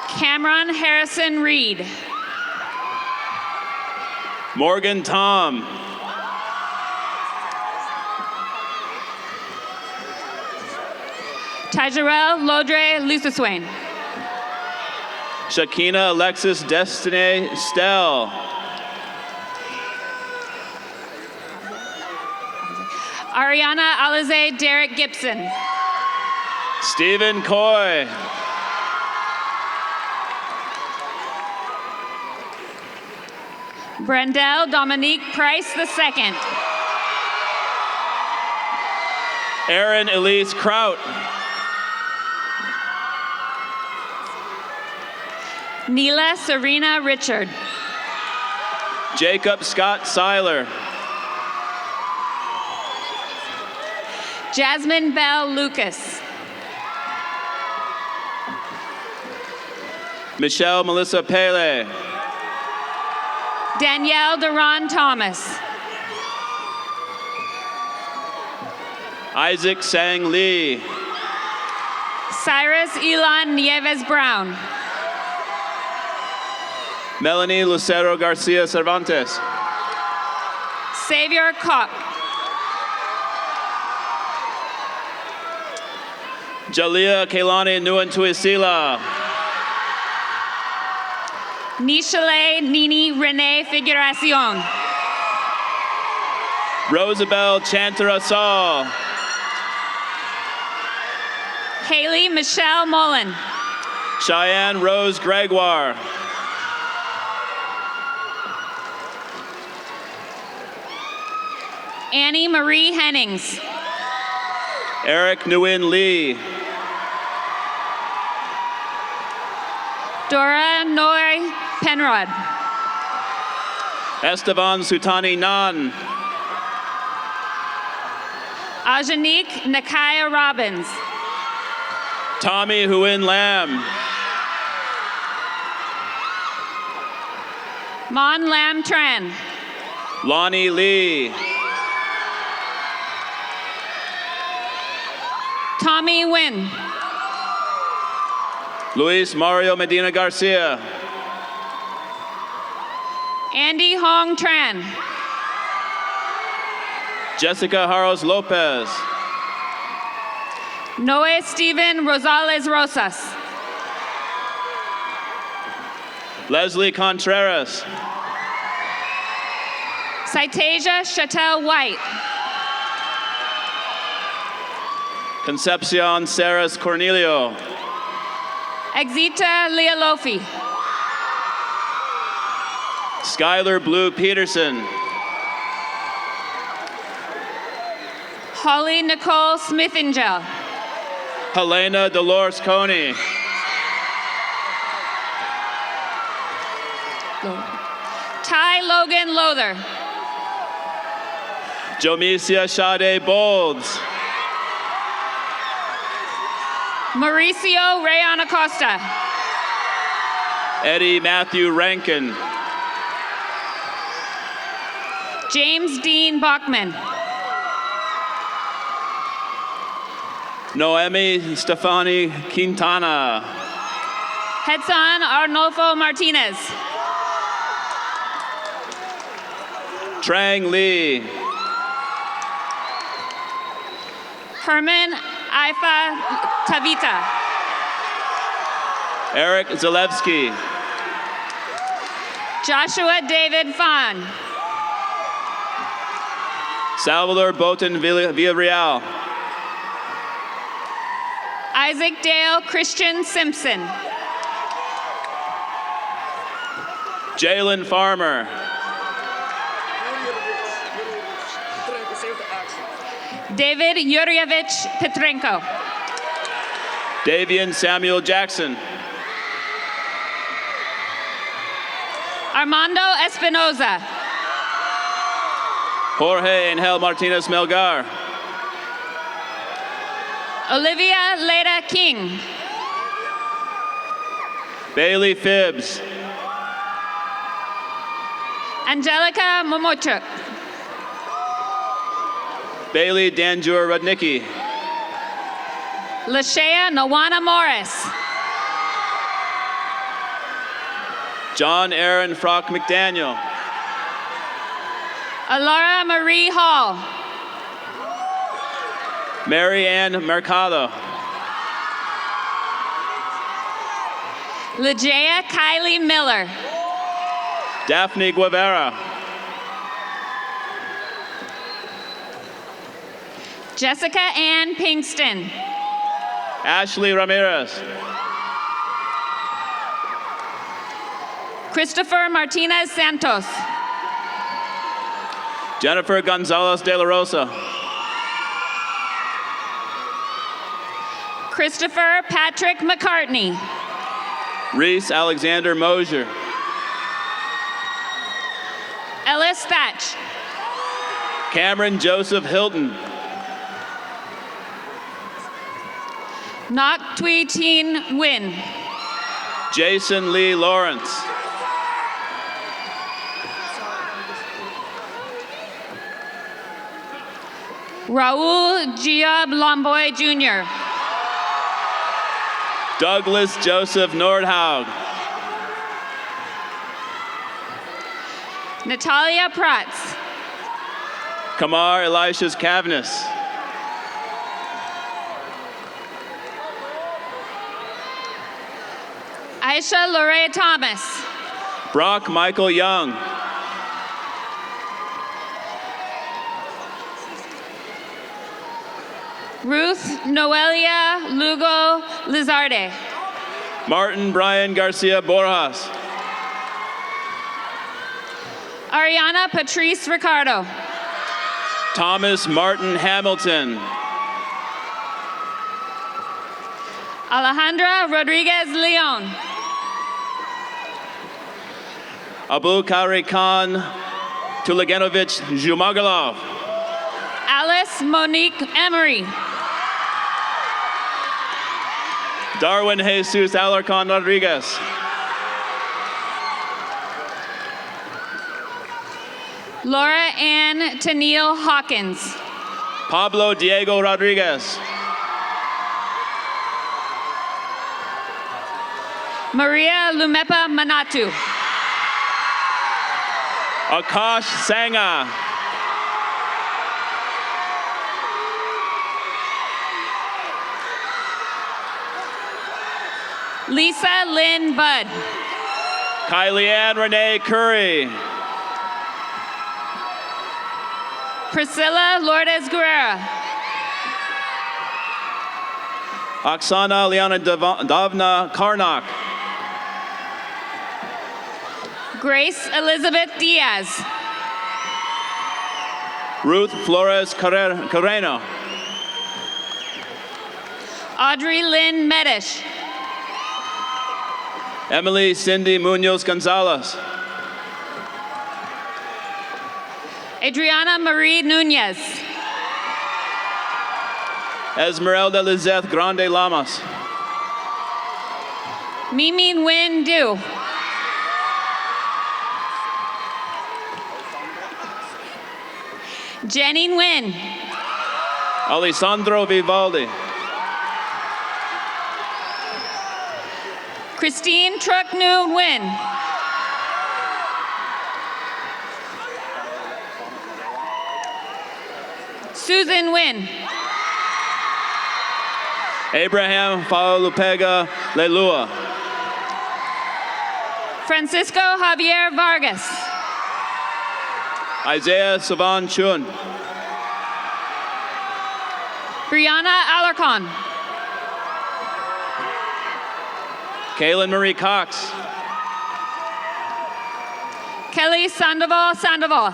Cameron Harrison Reed. Morgan Tom. Tyjarel Lodre Lucaswain. Shakina Alexis Destiny Stell. Ariana Alize Derek Gibson. Stephen Coy. Brendel Dominique Price II. Erin Elise Kraut. Neela Serena Richard. Jacob Scott Seiler. Jasmine Bell Lucas. Michelle Melissa Pele. Danielle Duran Thomas. Isaac Sang Lee. Cyrus Elon Nieves Brown. Melanie Lucero Garcia Cervantes. Xavier Koch. Jalea Kailani Nuantuisila. Nishale Nini Renee Figuracion. Rosabelle Chantara Saul. Haley Michelle Mullen. Cheyenne Rose Gregoire. Annie Marie Hennings. Eric Nguyen Lee. Dora Noy Penrod. Esteban Sutani Nan. Ajanique Nakaya Robbins. Tommy Huyen Lam. Mon Lam Tran. Lonnie Lee. Tommy Nguyen. Luis Mario Medina Garcia. Andy Hong Tran. Jessica Haros Lopez. Noe Steven Rosales Rosas. Leslie Contreras. Citasia Chattel White. Concepcion Saras Cornelio. Exita Lealofi. Skylar Blue Peterson. Holly Nicole Smithingel. Helena Dolores Coney. Ty Logan Lother. Jomesia Sade Bolds. Mauricio Rayon Acosta. Eddie Matthew Rankin. James Dean Bachman. Noemi Stefani Quintana. Hedson Arnolfo Martinez. Trang Lee. Herman Ifa Tavita. Eric Zalewski. Joshua David Fahn. Salvador Botan Villarreal. Isaac Dale Christian Simpson. Jalen Farmer. David Yurievich Petrenko. Davian Samuel Jackson. Armando Espinoza. Jorge Angel Martinez Melgar. Olivia Leda King. Bailey Phibbs. Angelica Momochuk. Bailey Danjur Rudnicki. Lashea Nawana Morris. John Aaron Frock McDaniel. Alara Marie Hall. Mary Ann Mercado. Legea Kylie Miller. Daphne Guevara. Jessica Ann Pinkston. Ashley Ramirez. Christopher Martinez Santos. Jennifer Gonzalez de la Rosa. Christopher Patrick McCartney. Reese Alexander Mosier. Ellis Thatch. Cameron Joseph Hilton. Nok Tui Tien Nguyen. Jason Lee Lawrence. Raul Giob Lomboy Jr. Douglas Joseph Nordhaug. Natalia Prats. Kamar Elishas Cavness. Aisha Lorraine Thomas. Brock Michael Young. Ruth Noelia Lugo Lizarde. Martin Brian Garcia Borjas. Ariana Patrice Ricardo. Thomas Martin Hamilton. Alejandra Rodriguez Leon. Abu Kari Khan Tuleganovich Zhumagalov. Alice Monique Emery. Darwin Jesus Alarcon Rodriguez. Laura Ann Tennille Hawkins. Pablo Diego Rodriguez. Maria Lumepa Manatu. Akash Sangha. Lisa Lynn Budd. Kylie Ann Renee Curry. Priscilla Lourdes Guerrera. Oksana Liana Davna Karnak. Grace Elizabeth Diaz. Ruth Flores Carreno. Audrey Lynn Medish. Emily Cindy Munoz Gonzalez. Adriana Marie Nunez. Esmeralda Lizeth Grande Lamas. Mimi Nguyen Du. Jenny Nguyen. Alessandro Vivaldi. Christine Truck New Nguyen. Susan Nguyen. Abraham Faulupega Lelua. Francisco Javier Vargas. Isaiah Savan Chun. Brianna Alarcon. Kaylin Marie Cox. Kelly Sandoval Sandoval.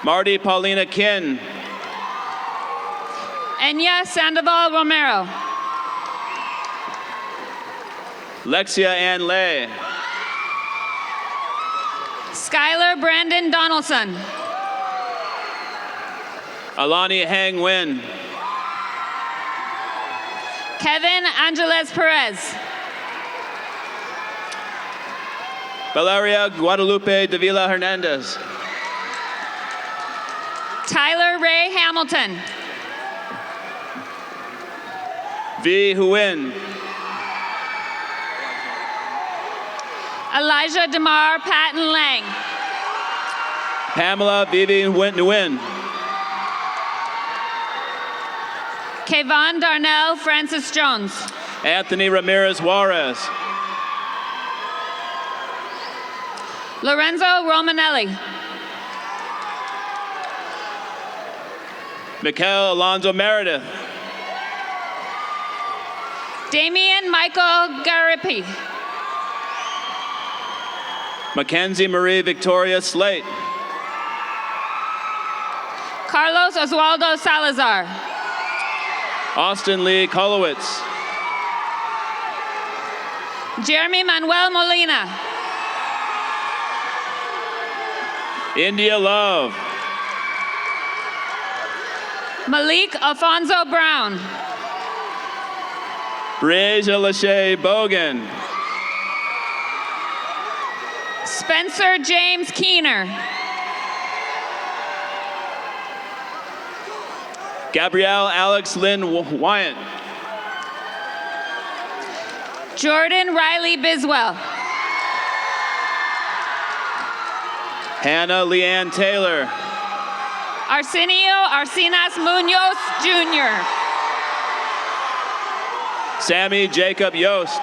Marty Paulina Kin. Enya Sandoval Romero. Lexia Ann Lay. Skylar Brandon Donaldson. Alani Hang Nguyen. Kevin Angeles Perez. Valeria Guadalupe Davila Hernandez. Tyler Ray Hamilton. V. Huyen. Elijah DeMar Patton Lang. Pamela Vivi Nguyen. Kayvon Darnell Francis Jones. Anthony Ramirez Juarez. Lorenzo Romanelli. Mikhail Alonzo Meredith. Damian Michael Garipi. Mackenzie Marie Victoria Slate. Carlos Oswaldo Salazar. Austin Lee Kolowitz. Jeremy Manuel Molina. India Love. Malik Alfonso Brown. Breja Lachey Bogan. Spencer James Keener. Gabrielle Alex Lynn Wyant. Jordan Riley Biswell. Hannah Leanne Taylor. Arsenio Arcinas Munoz Jr. Sammy Jacob Yost.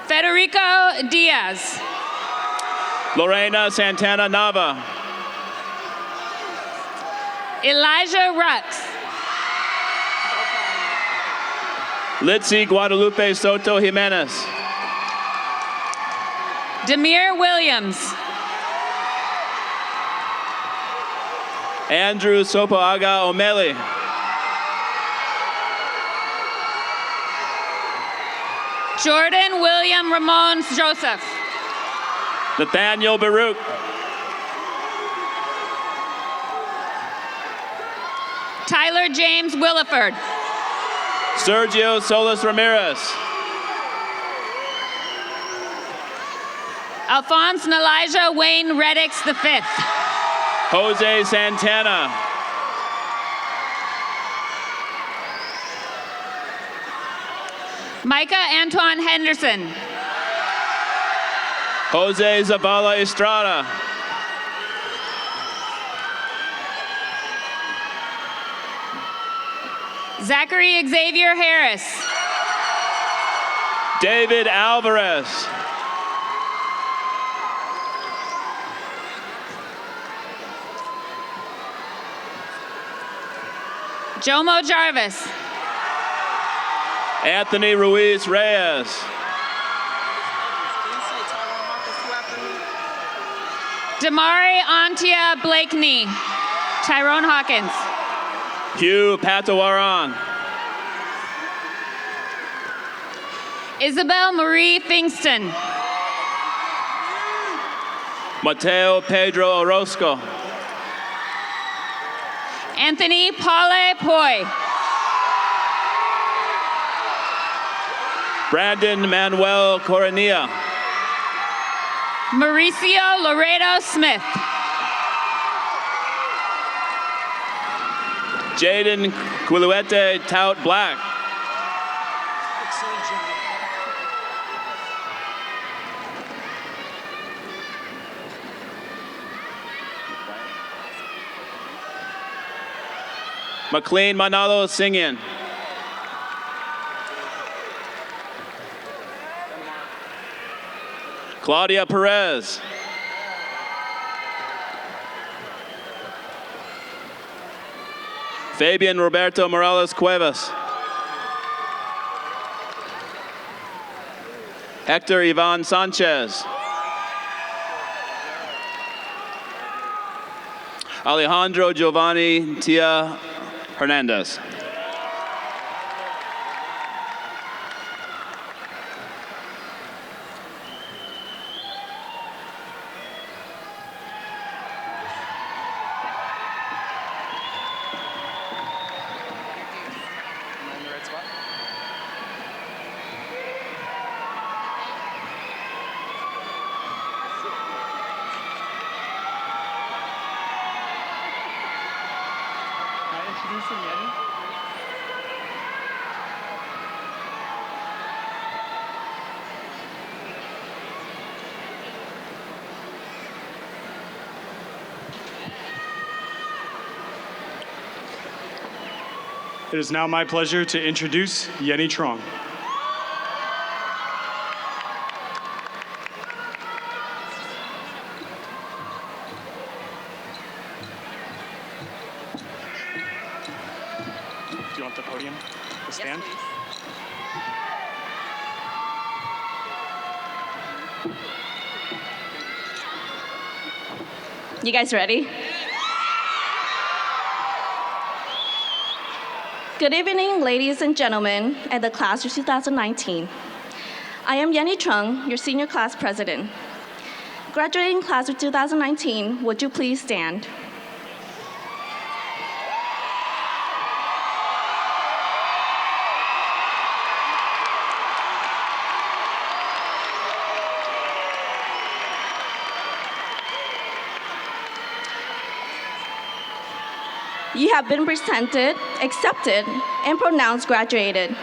Federico Diaz. Lorena Santana Nava. Elijah Rux. Litzy Guadalupe Soto Jimenez. Demir Williams. Andrew Sopoaga O'Malley. Jordan William Ramon Joseph. Nathaniel Baruch. Tyler James Williford. Sergio Solis Ramirez. Alphonse Nelijah Wayne Reddix V. Jose Santana. Micah Antoine Henderson. Jose Zavala Estrada. Zachary Xavier Harris. David Alvarez. Jomo Jarvis. Anthony Ruiz Reyes. Damari Antia Blakeney. Tyrone Hawkins. Hugh Patawaran. Isabel Marie Fingston. Mateo Pedro Orozco. Anthony Paule Poi. Brandon Manuel Coronilla. Mauricio Laredo Smith. Jaden Quiluete Tout Black. McLean Manalo Singin. Claudia Perez. Fabian Roberto Morales Cuevas. Hector Ivan Sanchez. Alejandro Giovanni Tia Hernandez. It is now my pleasure to introduce Yenny Trong. Do you want the podium to stand? You guys ready? Good evening, ladies and gentlemen, and the class of 2019. I am Yenny Chung, your senior class president. Graduating class of 2019, would you please stand? You have been presented, accepted, and pronounced graduated.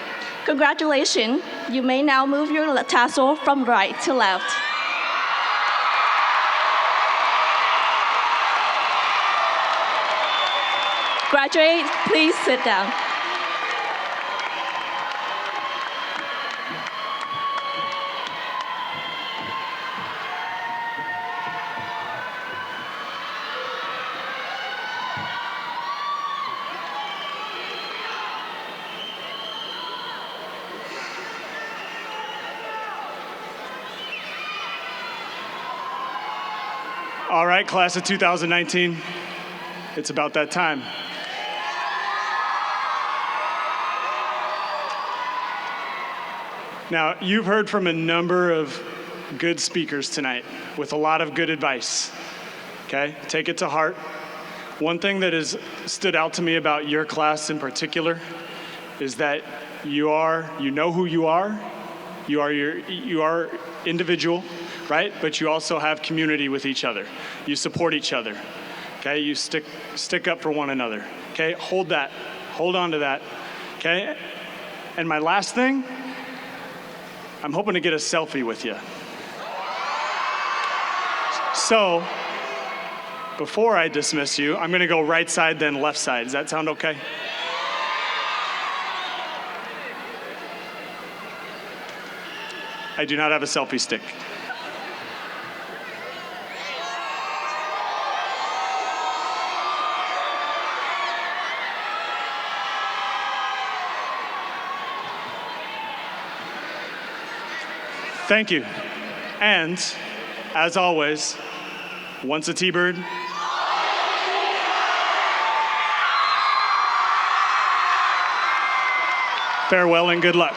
Congratulations. You may now move your tassel from right to left. Graduate, please sit down. All right, class of 2019, it's about that time. Now, you've heard from a number of good speakers tonight with a lot of good advice, okay? Take it to heart. One thing that has stood out to me about your class in particular is that you know who you are individual, right? But you also have community with each other. You support each other, okay? You stick up for one another, okay? Hold on to that, okay? And my last thing, I'm hoping to get a selfie with you. So, before I dismiss you, I'm gonna go right side, then left side. Does that sound okay? I do not have a selfie stick. Thank you. And, as always, once a T-Bird, farewell and good luck.